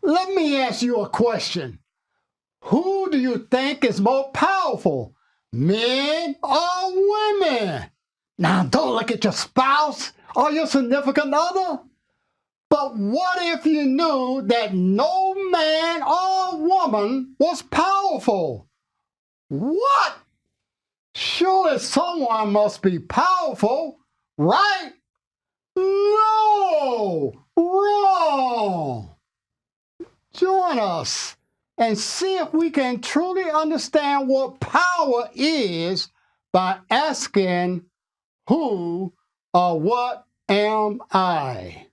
Let me ask you a question. Who do you think is more powerful, men or women? Now, don't look at your spouse or your significant other. But what if you knew that no man or woman was powerful? What? Surely someone must be powerful, right? No! Wrong! Join us and see if we can truly understand what power is by asking, who or what am I?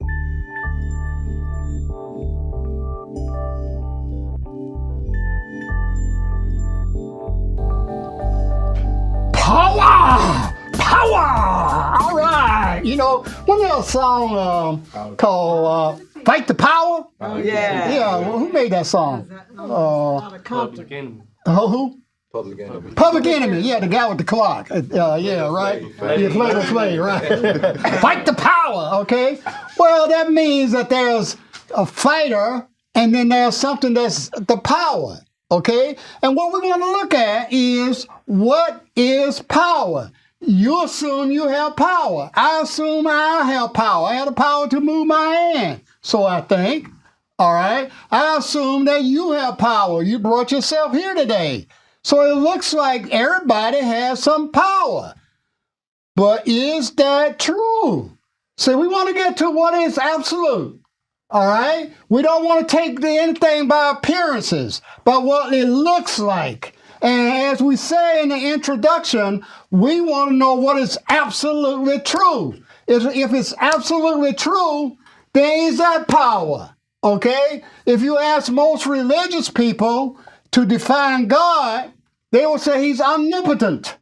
Power! Power! All right. You know, wasn't there a song called Fight the Power? Yeah. Yeah, well, who made that song? Public Enemy. Who? Public Enemy. Public Enemy, yeah, the guy with the clock. Yeah, right? Yeah, Flavor Flav, right? Fight the power, okay? Well, that means that there's a fighter and then there's something that's the power, okay? And what we want to look at is, what is power? You assume you have power. I assume I have power. I have the power to move my hand, so I think. All right? I assume that you have power. You brought yourself here today. So it looks like everybody has some power. But is that true? So we want to get to what is absolute. All right? We don't want to take anything by appearances, but what it looks like. And as we say in the introduction, we want to know what is absolutely true. If it's absolutely true, then is that power? Okay? If you ask most religious people to define God, they will say he's omnipotent,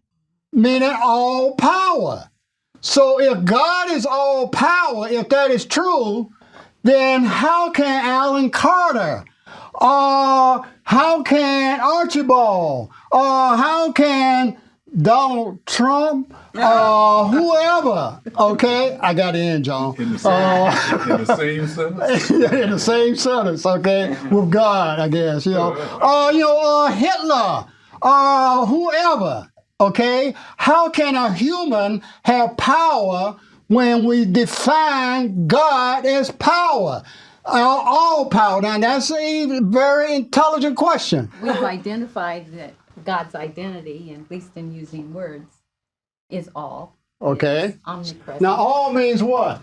meaning all power. So if God is all power, if that is true, then how can Alan Carter, or how can Archibald, or how can Donald Trump, or whoever, okay? I got it in, John. In the same sentence? In the same sentence, okay, with God, I guess, Hitler, whoever, okay? How can a human have power when we define God as power? All power. Now, that's a very intelligent question. We've identified that God's identity, at least in using words, is all. Okay. It's omnipresent. Now, all means what?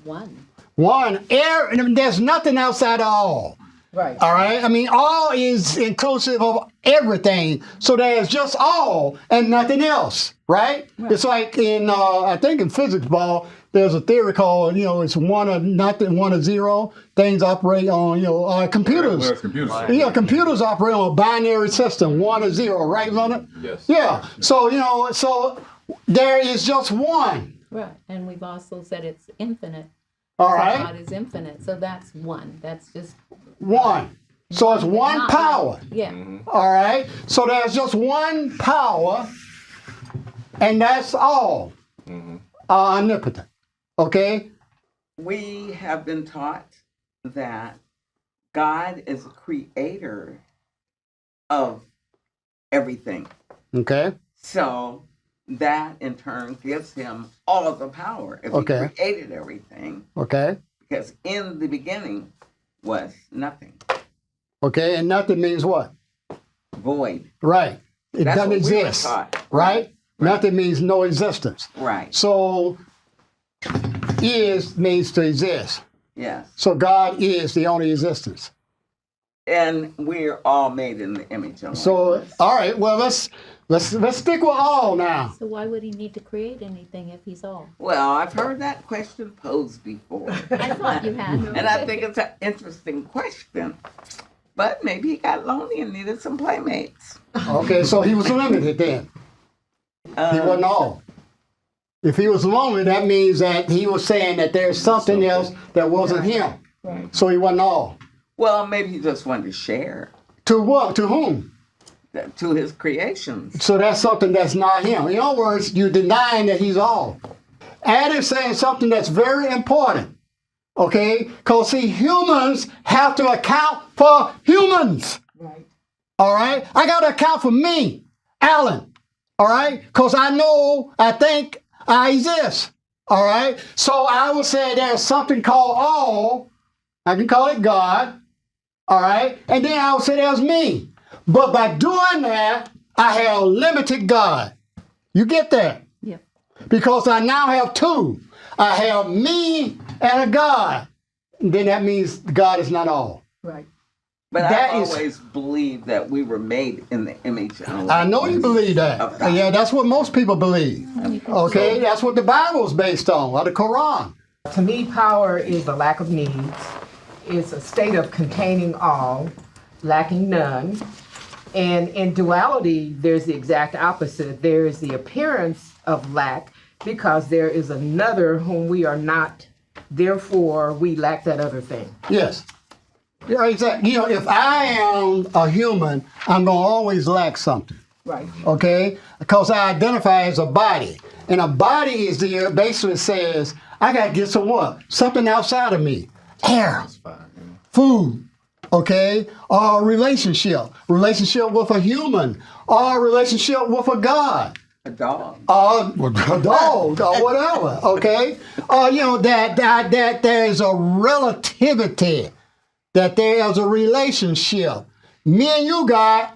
One. One. There's nothing outside of all. Right. All right? I mean, all is inclusive of everything. So there's just all and nothing else, right? It's like in, I think in physics ball, there's a theory called, it's one or nothing, one or zero. Things operate on, computers. Well, computers. Yeah, computers operate on a binary system, one or zero, right, Leonard? Yes. Yeah. So, so there is just one. Right. And we've also said it's infinite. All So right? God is infinite. So that's one. That's just One. So it's one not power. one. Yeah. All right? So there's just one power, and that's all. Omnipotent. Okay? We have been taught that God is a creator of everything. Okay? So that in turn gives him all of the power if Okay. he created everything. Okay? Because in the beginning was nothing. Okay? And nothing means what? Void. Right. It That's doesn't what we were exist. taught. Right? Nothing means no existence. Right. So is means to exist. Yes. So God is the only existence. And we're all made in the image of So likeness. all right, well let's stick with all now. So why would he need to create anything if he's all? Well, I've heard that question posed before. I thought you had. And I think it's an interesting question. But maybe he got lonely and needed some playmates. Okay, so he was limited then. He wasn't all. If he was lonely, that means that he was saying that there's something else that wasn't him. Right. So he wasn't all. Well, maybe he just wanted to share To what? To whom? to his creations. So that's something that's not him. In other words, you're denying that he's all. Adam is saying something that's very important. Okay? Because, see, humans have to account for humans. Right. All right? I got to account for me, Alan. All right? Because I think I exist. All right? So I would say there's something called all. I can call it God. All right? And then I would say there's me. But by doing that, I have limited God. You get that? Yep. Because I now have two. I have me and a God. And then that means God is not all. Right. But That I is- always believed that we were made in the image and I know you believe that. of God. Yeah, that's what most people believe. Okay, that's what the Bible is based on, or the Quran. To me, power is a lack of needs. It's a state of containing all, lacking none. And in duality, there's the exact opposite. There is the appearance of lack because there is another whom we are not. Therefore, we lack that other thing. Yes. Yeah, exactly. You know, if I am a human, I'm going to always lack something. Right. Okay? Because I identify as a body. And a body is there basically says, I got to get some what? Something outside of me. Air, food, okay? Or relationship. Relationship with a human. Or relationship with a God. A dog. A dog or whatever, okay? You know, that there's a relativity, that there is a relationship. Me and you, God,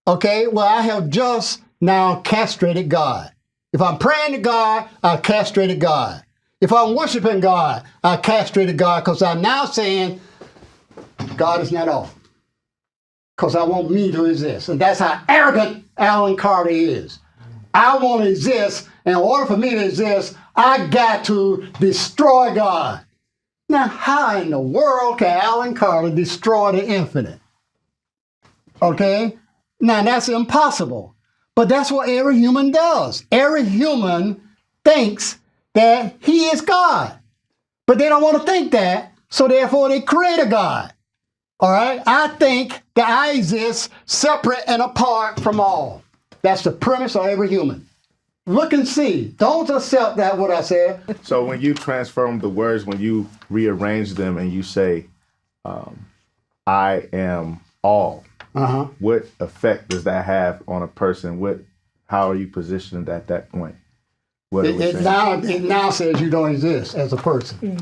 okay, well, I have just now castrated God. If I'm praying to God, I castrated God. If I'm worshiping God, I castrated God because I'm now saying God is not all. Because I want me to exist. And that's how arrogant Alan Carter is. I want to exist. In order for me to exist, I got to destroy God. Now, how in the world can Alan Carter destroy the infinite? Okay? Now, that's impossible. But that's what every human does. Every human thinks that he is God. But they don't want to think that, so therefore they create a God. All right? I think that I exist separate and apart from all. That's the premise of every human. Look and see. Don't accept that what I said. So when you transform the words, when you rearrange them and you say, I am all, what effect does that have on a person? How are you positioned at that point? What are we It saying? now says you don't exist as a person.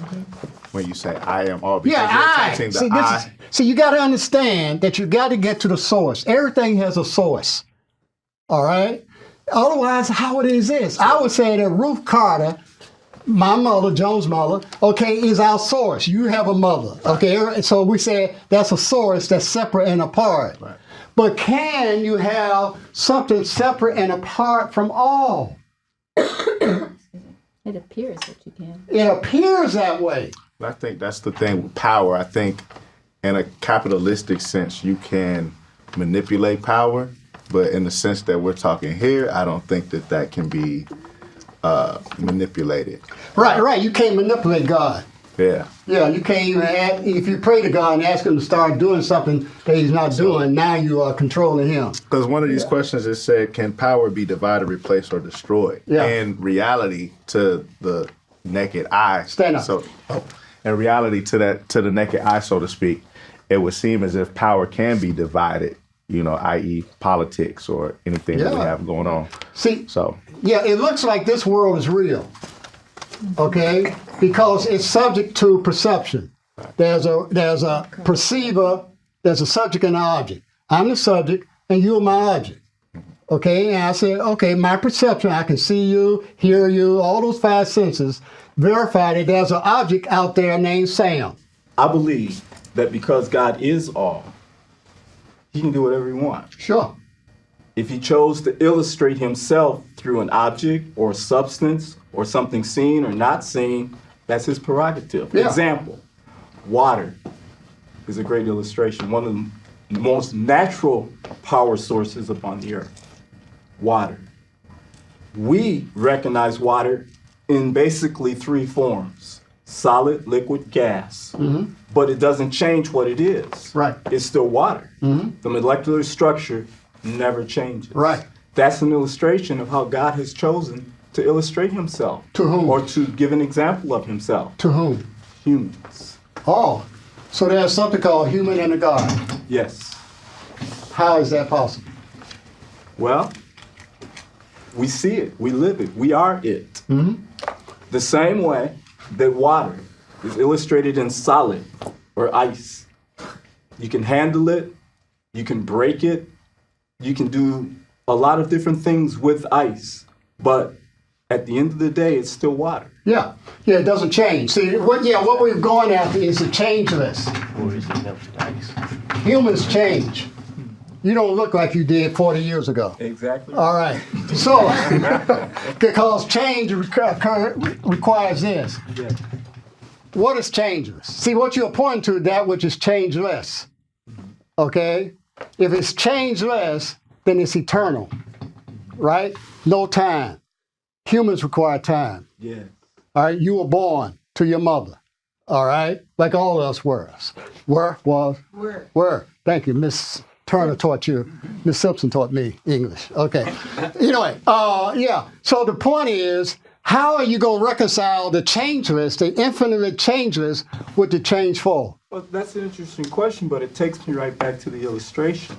When you say I am all, because Yeah, you're I. attaching the See, I. see, you got to understand that you got to get to the source. Everything has a source. All right? Otherwise, how would it exist? I would say that Ruth Carter, my mother, Joan's mother, okay, is our source. You have a mother, okay? So we say that's a source that's separate and apart. Right. But can you have something separate and apart from all? It appears that you can. It appears that way. I think that's the thing with power. I think in a capitalistic sense, you can manipulate power, but in the sense that we're talking here, I don't think that can be manipulated. Right. You can't manipulate God. Yeah. Yeah, you can't even if you pray to God and ask him to start doing something that he's not doing, now you are controlling him. Because one of these questions is said, can power be divided, replaced, or destroyed? Yeah. In reality, to the naked eye. Stand up. So, in reality, to the naked eye, so to speak, it would seem as if power can be divided, i.e. politics or anything that we Yeah. have going on. See, So, yeah, it looks like this world is real, okay? Because it's subject to perception. There's a perceiver, there's a subject and an object. I'm the subject, and you're my object. Okay, and I said, okay, my perception, I can see you, hear you, all those five senses, verify that there's an object out there named Sam. I believe that because God is all, he can do whatever he wants. Sure. If he chose to illustrate himself through an object or substance or something seen or not seen, that's his prerogative. Yeah. Example, water is a great illustration. One of the most natural power sources upon the earth. Water. We recognize water in basically three forms: solid, liquid, gas. But it doesn't change what it is. Right. It's still water. The molecular structure never changes. Right. That's an illustration of how God has chosen to illustrate himself. To whom? Or to give an example of himself. To whom? humans. Oh, so there's something called human and a God. Yes. How is that possible? Well, we see it, we live it, we are it. The same way that water is illustrated in solid or ice. You can handle it, you can break it, you can do a lot of different things with ice, but at the end of the day, it's still water. Yeah, it doesn't change. See, what we're going after is a changeless. Or is it melted ice? Humans change. You don't look like you did 40 years ago. Exactly. All right. So, because change requires this. Yeah. What is changeless? See, what you're pointing to, that which is changeless. Okay? If it's changeless, then it's eternal. Right? No time. Humans require time. Yeah. All right? You were born to your mother. All right? Like all of us were. Were. Thank you, Miss Turner taught you. Miss Simpson taught me English. Okay. Anyway, yeah. So the point is, how are you going to reconcile the changeless, the infinitely changeless, with the changeful? Well, that's an interesting question, but it takes me right back to the illustration.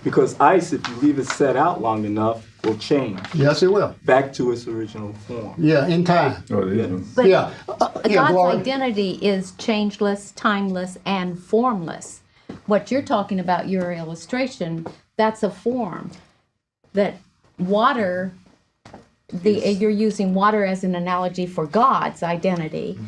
Because ice, if you leave it set out long enough, will change Yes, it will. back to its original form. Yeah, in time. Oh, it is. But Yeah. God's Gloria. identity is changeless, timeless, and formless. What you're talking about, your illustration, that's a form. That water, you're using water as an analogy for God's identity.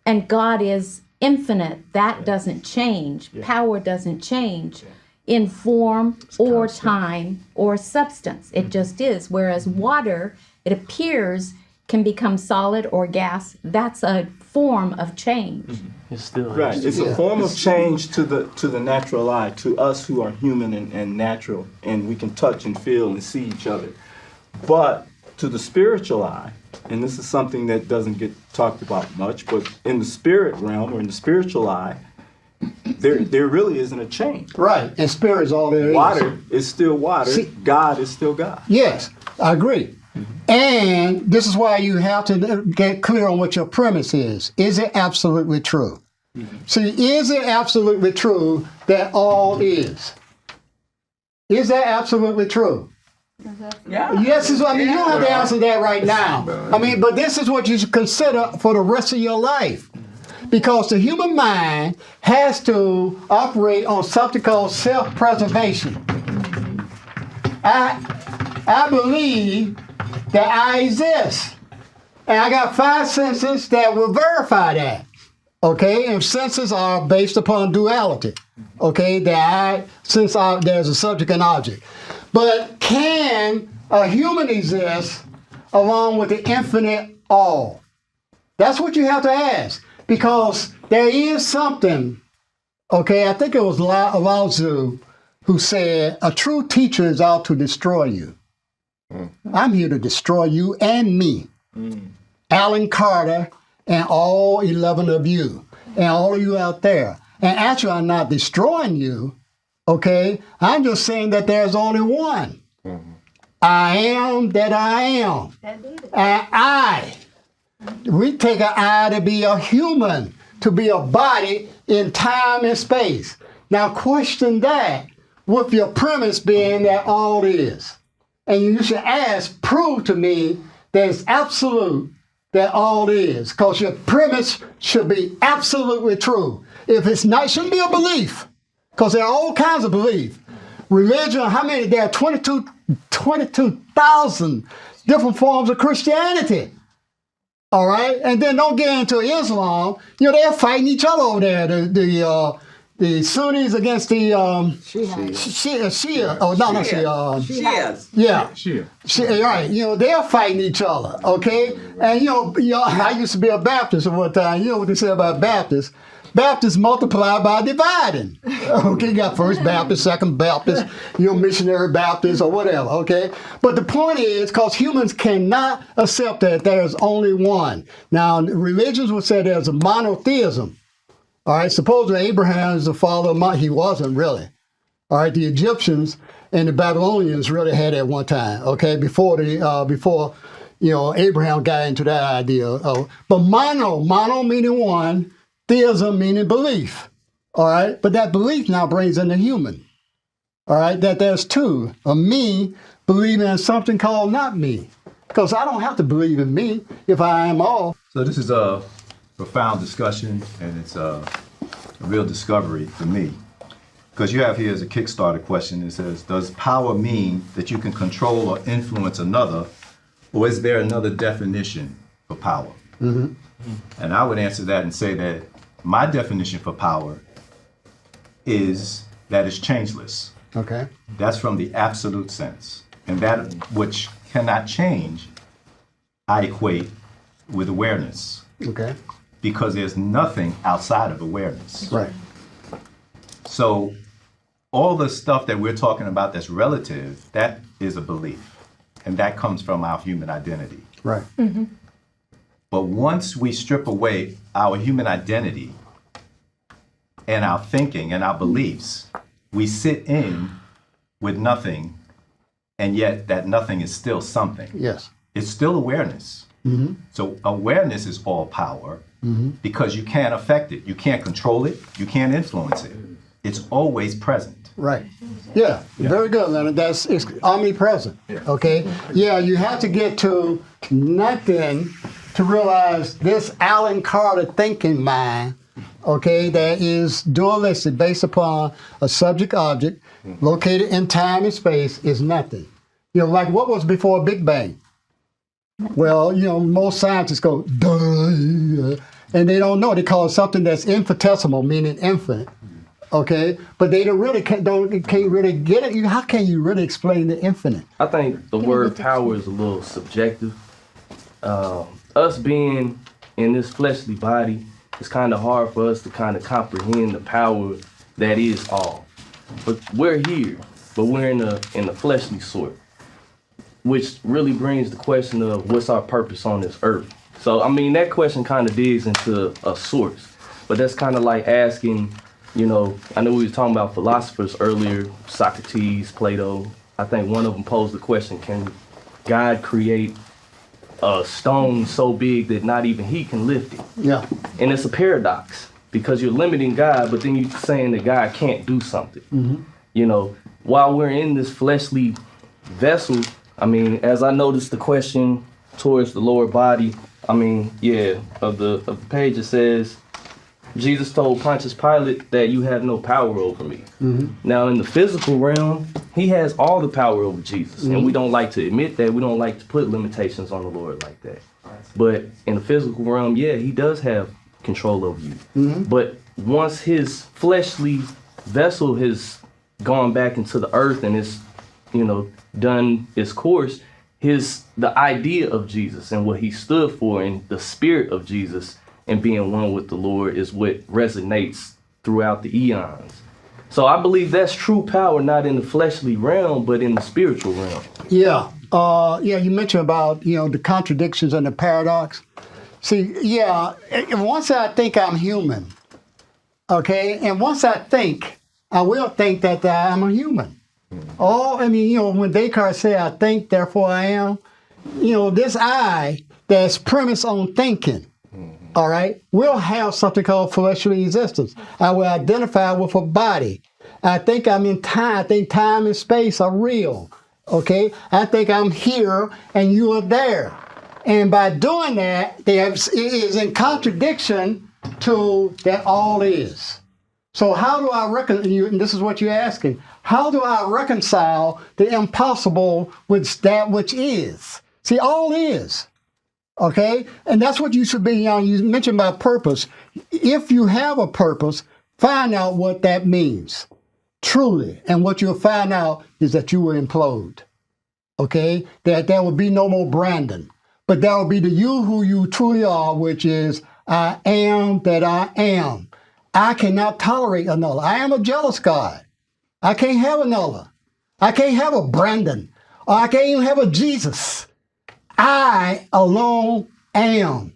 And God is infinite. That doesn't change. Power doesn't change in form or time or substance. It just is. Whereas water, it appears, can become solid or gas. That's a form of change. It's still Right. It's a form of change to the natural eye, to us who are human and natural, and we can touch and feel and see each other. But to the spiritual eye, and this is something that doesn't get talked about much, but in the spirit realm or in the spiritual eye, there really isn't a change. Right. And spirit is all there is. Water is still water. See- God is still God. Yes, I agree. And this is why you have to get clear on what your premise is. Is it absolutely true? See, is it absolutely true that all is? Is that absolutely true? Yeah. Yes, you don't have to answer that right now. I mean, but this is what you should consider for the rest of your life. Because the human mind has to operate on something called self-preservation. I believe that I exist. And I got 5 senses that will verify that. Okay, and senses are based upon duality. Okay, there's a subject and object. But can a human exist along with the infinite all? That's what you have to ask. Because there is something, okay, I think it was Lao Tzu who said, a true teacher is out to destroy you. I'm here to destroy you and me. Alan Carter and all 11 of you, and all of you out there. And actually, I'm not destroying you, okay? I'm just saying that there's only one. I am that I am. And we take an I to be a human, to be a body in time and space. Now question that with your premise being that all is. And you should ask, prove to me that it's absolute that all is, because your premise should be absolutely true. If it's not, it shouldn't be a belief, because there are all kinds of belief. Religion, how many? There are 22,000 different forms of Christianity. All right, and then don't get into Islam. They're fighting each other over there. The Sunnis against the Shia. Oh, no, not Shia. Cheers. Yeah. Sure. Right, they're fighting each other, okay? And I used to be a Baptist at one time. You know what they say about Baptists? Baptists multiply by dividing. Okay, you got First Baptist, Second Baptist, Missionary Baptist, or whatever, okay? But the point is, because humans cannot accept that there's only one. Now, religions would say there's a monotheism. All right, supposedly Abraham is the father of he wasn't really. All right, the Egyptians and the Babylonians really had at one time, okay, before Abraham got into that idea. But mono meaning one, theism meaning belief. All right, but that belief now brings in the human. All right, that there's two, a me believing in something called not me. Because I don't have to believe in me if I am all. So this is a profound discussion, and it's a real discovery for me. Because you have here as a Kickstarter question, it says, does power mean that you can control or influence another, or is there another definition for power? And I would answer that and say that my definition for power is that it's changeless. Okay. That's from the absolute sense. And that which cannot change, I equate with awareness. Okay. Because there's nothing outside of awareness. Right. So all the stuff that we're talking about that's relative, that is a belief. And that comes from our human identity. Right. But once we strip away our human identity and our thinking and our beliefs, we sit in with nothing, and yet that nothing is still something. Yes. It's still awareness. So awareness is all power because you can't affect it. You can't control it. You can't influence it. It's always present. Right. Yeah. Very good, Leonard. It's omnipresent. Okay. Yeah. You have to get to nothing to realize this Alan Carter thinking mind. Okay, that is dualistic, based upon a subject object located in time and space, is nothing. Like what was before Big Bang? Well, most scientists go, duh, and they don't know. They call it something that's infinitesimal, meaning infinite. Okay, but they can't really get it. How can you really explain the infinite? I think the word power is a little subjective. Us being in this fleshly body, it's kind of hard for us to kind of comprehend the power that is all. But we're here, but we're in the fleshly sort, which really brings the question of what's our purpose on this earth. So, I mean, that question kind of digs into a source, but that's kind of like asking, I know we were talking about philosophers earlier, Socrates, Plato. I think one of them posed the question, can God create a stone so big that not even he can lift it? Yeah. And it's a paradox because you're limiting God, but then you're saying that God can't do something. While we're in this fleshly vessel, I mean, as I noticed the question towards the lower body, I mean, of the page it says, Jesus told Pontius Pilate that you have no power over me. Now, in the physical realm, he has all the power over Jesus. And we don't like to admit that. We don't like to put limitations on the Lord like that. But in the physical realm, he does have control over you. But once his fleshly vessel has gone back into the earth and it's, done its course, the idea of Jesus and what he stood for and the spirit of Jesus and being one with the Lord is what resonates throughout the eons. So I believe that's true power, not in the fleshly realm, but in the spiritual realm. Yeah. You mentioned about, the contradictions and the paradox. See, once I think I'm human, okay, and once I think, I will think that I'm a human. When Descartes said, I think, therefore I am, this I that's premised on thinking, all right, will have something called fleshly existence. I will identify with a body. I think I'm in time. I think time and space are real. Okay? I think I'm here and you are there. And by doing that, it is in contradiction to that all is. So how do I reconcile, and this is what you're asking, how do I reconcile the impossible with that which is? See, all is. Okay? And that's what you should be, you mentioned about purpose. If you have a purpose, find out what that means, truly. And what you'll find out is that you will implode. Okay? That there will be no more Brandon. But there will be the you who you truly are, which is, I am that I am. I cannot tolerate another. I am a jealous God. I can't have another. I can't have a Brandon. Or I can't even have a Jesus. I alone am,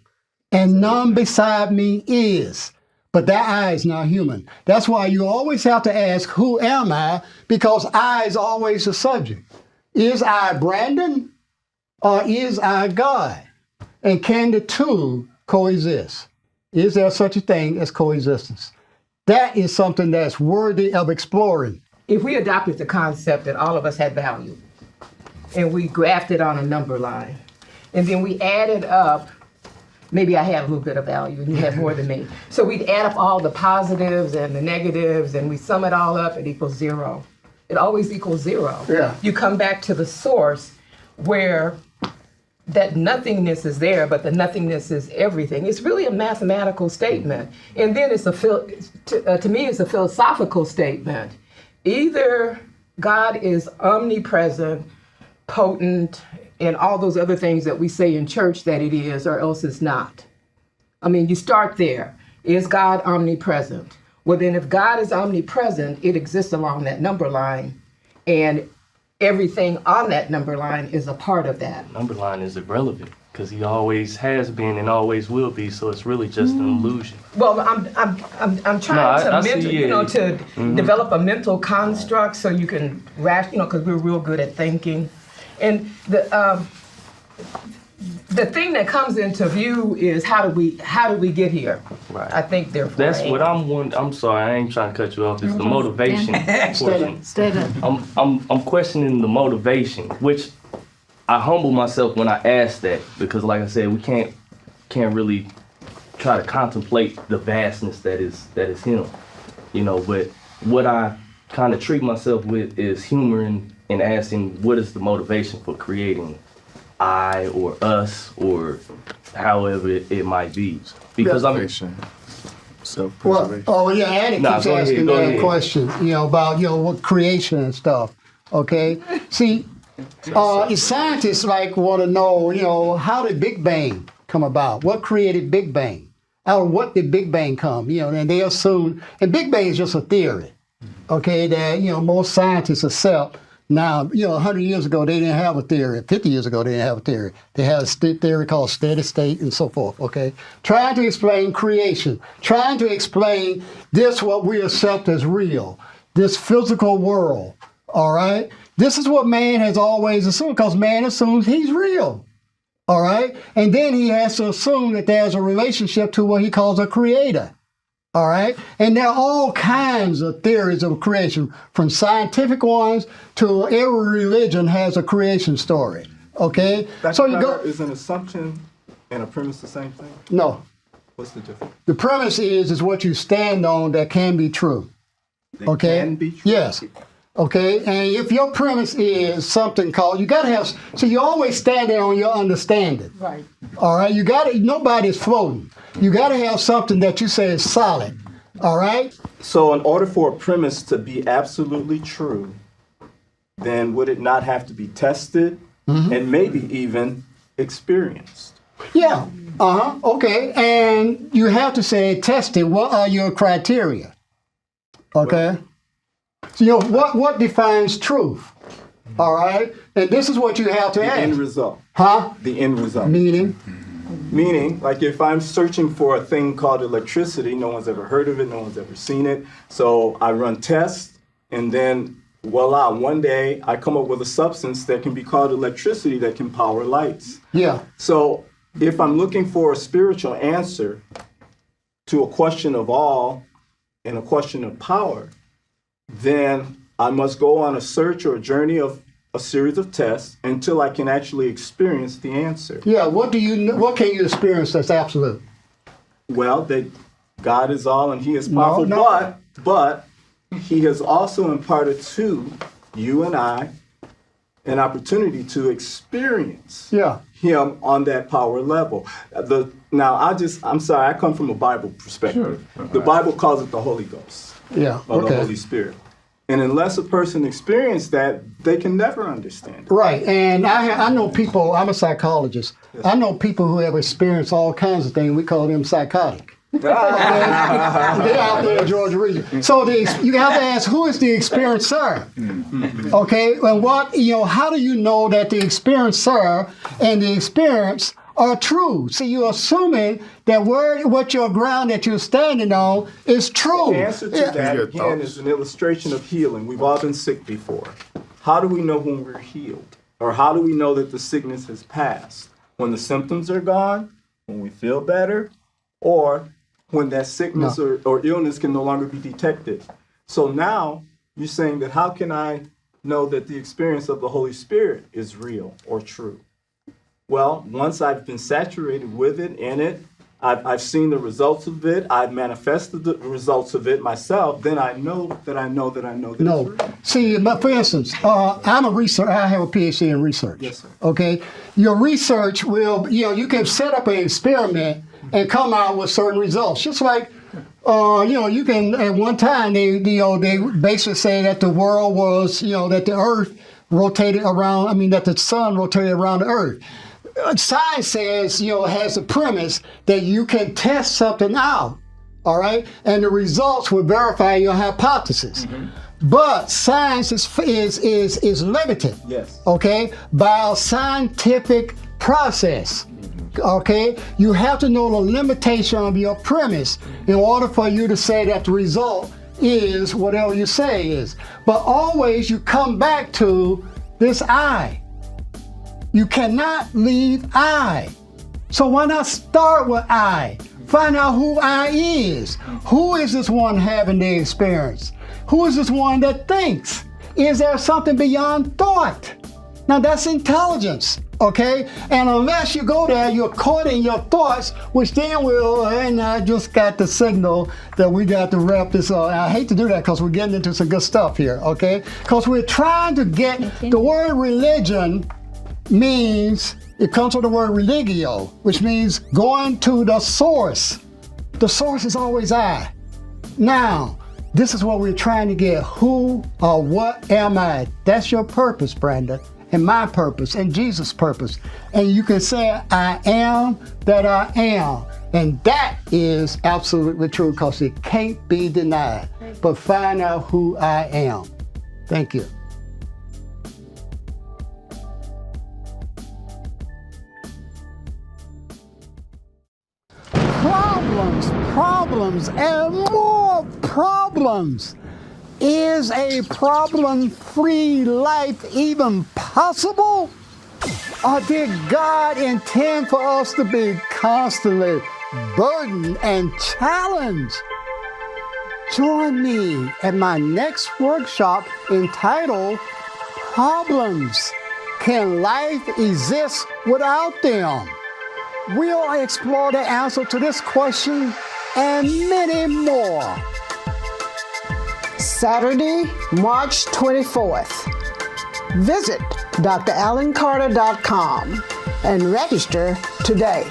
and none beside me is. But that I is not human. That's why you always have to ask, who am I? Because I is always the subject. Is I Brandon? or is our God? And can the two coexist? Is there such a thing as coexistence? That is something that's worthy of exploring. If we adopted the concept that all of us had value, and we grafted on a number line, and then we added up, maybe I have a little bit of value and you have more than me. So we'd add up all the positives and the negatives and we sum it all up, it equals 0. It always equals 0. Yeah. You come back to the source where that nothingness is there, but the nothingness is everything. It's really a mathematical statement. And then it's to me, it's a philosophical statement. Either God is omnipresent, potent, and all those other things that we say in church that it is, or else it's not. I mean, you start there. Is God omnipresent? Well, then if God is omnipresent, it exists along that number line, and everything on that number line is a part of that. Number line is irrelevant because he always has been and always will be. So it's really just an illusion. Well, I'm trying I to see, mental, yeah. to develop a mental construct so you can because we're real good at thinking, and the thing that comes into view is how do we get here? Right. I think therefore. That's what I'm sorry, I ain't trying to cut you off. It's the motivation portion. Stay there. I'm questioning the motivation, which I humble myself when I ask that because, like I said, we can't really try to contemplate the vastness that is him, But what I kind of treat myself with is humor and asking what is the motivation for creating I or us or however it might be. Because Self-preservation. Attic Nah, keeps go ahead, asking go that ahead. question, about, what creation and stuff, okay? See, scientists want to know, how did Big Bang come about? What created Big Bang? Out of what did Big Bang come? And they assume, and Big Bang is just a theory, okay, that, most scientists accept. Now, 100 years ago, they didn't have a theory. 50 years ago, they didn't have a theory. They had a theory called steady state and so forth, okay? Trying to explain creation, trying to explain this, what we accept as real, this physical world, all right? This is what man has always assumed because man assumes he's real, all right? And then he has to assume that there's a relationship to what he calls a creator. All right, and there are all kinds of theories of creation, from scientific ones to every religion has a creation story. Okay, so you go. Is an assumption and a premise the same thing? No, What's the difference? the premise is what you stand on that can be true. Okay, Can be true. yes. Okay, and if your premise is something called, you got to have. So you always standing on your understanding. Right. All right, you got to. Nobody's floating. You got to have something that you say is solid. All right. So in order for a premise to be absolutely true, then would it not have to be tested and maybe even experienced? Yeah. Okay. And you have to say, tested, what are your criteria? Okay. So, what defines truth? All right. And this is what you have to The end ask. result. Huh? The end result. Meaning? Meaning, like if I'm searching for a thing called electricity, no one's ever heard of it, no one's ever seen it. So I run tests, and then voila, one day I come up with a substance that can be called electricity that can power lights. Yeah. So if I'm looking for a spiritual answer to a question of all and a question of power, then I must go on a search or a journey of a series of tests until I can actually experience the answer. Yeah. What can you experience that's absolute? Well, that God is all and He is powerful, No. but He has also imparted to you and I an opportunity to experience Yeah. Him on that power level. I'm sorry, I come from a Bible perspective. Sure. The Bible calls it the Holy Ghost Yeah. or the Okay. Holy Spirit. And unless a person experiences that, they can never understand it. Right, and I know people, I'm a psychologist, I know people who have experienced all kinds of things, we call them psychotic. They're out there in Georgia region. So you have to ask, who is the experiencer? Okay, and how do you know that the experiencer and the experience are true? See, you're assuming that what your ground that you're standing on is true. The answer to that, Your again, thoughts. is an illustration of healing. We've all been sick before. How do we know when we're healed? or how do we know that the sickness has passed? When the symptoms are gone, when we feel better, or when that sickness or illness can no longer be detected. So now you're saying that how can I know that the experience of the Holy Spirit is real or true? Well, once I've been saturated with it, in it, I've seen the results of it, I've manifested the results of it myself, then I know that it's real. See, but for instance, I'm a researcher. I have a PhD in research. Yes, sir. Okay, your research will, you can set up an experiment and come out with certain results. Just like, you can at one time they basically say that the world was, that the Earth rotated around. I mean, that the sun rotated around the Earth. Science says, has a premise that you can test something out, all right, and the results will verify your hypothesis. But science is limited, Yes. okay, by a scientific process. Okay, you have to know the limitation of your premise in order for you to say that the result is whatever you say is. But always you come back to this I. You cannot leave I. So why not start with I? Find out who I is. Who is this one having the experience? Who is this one that thinks? Is there something beyond thought? Now that's intelligence, okay? And unless you go there, you're caught in your thoughts, which then will, and I just got the signal that we got to wrap this up. I hate to do that because we're getting into some good stuff here, okay? Because we're trying to get, the word religion means, it comes from the word religio, which means going to the source. The source is always I. Now, this is what we're trying to get. Who or what am I? That's your purpose, Brenda, and my purpose, and Jesus' purpose. And you can say, I am that I am. And that is absolutely true because it can't be denied. But find out who I am. Thank you. Problems, and more problems. Is a problem-free life even possible? Or did God intend for us to be constantly burdened and challenged? Join me at my next workshop entitled Problems. Can life exist without them? We'll explore the answer to this question and many more. Saturday, March 24th. Visit drallencarter.com and register today.